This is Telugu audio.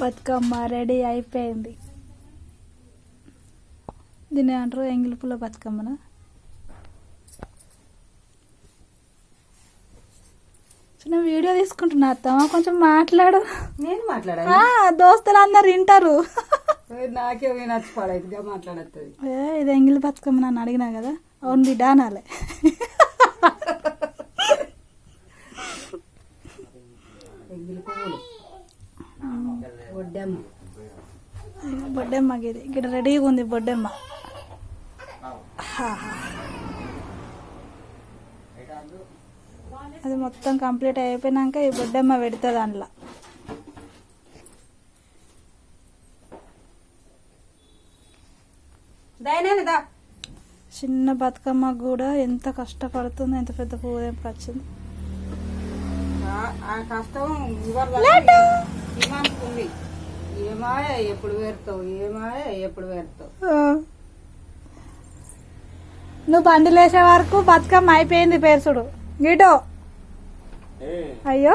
బతుకమ్మ రెడీ అయిపోయింది. దీన్ని అంటారు ఎంగిలి పుల్ల బతుకమ్మనా? చిన్న వీడియో తీసుకుంటున్నా అత్తమ్మ, కొంచెం మాట్లాడు. నేను మాట్లాడా? దోస్తులు అందరు వింటారు. నాకే నచ్చిపడైతే మాట్లాడుతుంది. ఇది ఎంగిలి బతుకమ్మ నన్ను అడిగినా కదా, అవును బిడ్డ అనాలే. ఎంగిలి పువ్వులు బొడ్డెమ్మ. బొడ్డెమ్మకి ఇది ఇక్కడ రెడీగా ఉంది బొడ్డెమ్మ. అది మొత్తం కంప్లీట్ అయిపోయినాక ఈ బొడ్డెమ్మ పెడుతుంది అందులో. చిన్న బతుకమ్మ కూడా ఎంత కష్టపడుతుందో, ఎంత పెద్ద పువ్వు వచ్చింది. కష్టం ఏమాయ ఎప్పుడు వేరుతావు, ఏమాయ ఎప్పుడు వేరుతావు. నువ్వు బండిలు వేసే వరకు బతుకమ్మ అయిపోయింది పేరుసుడు. గీటో అయ్యో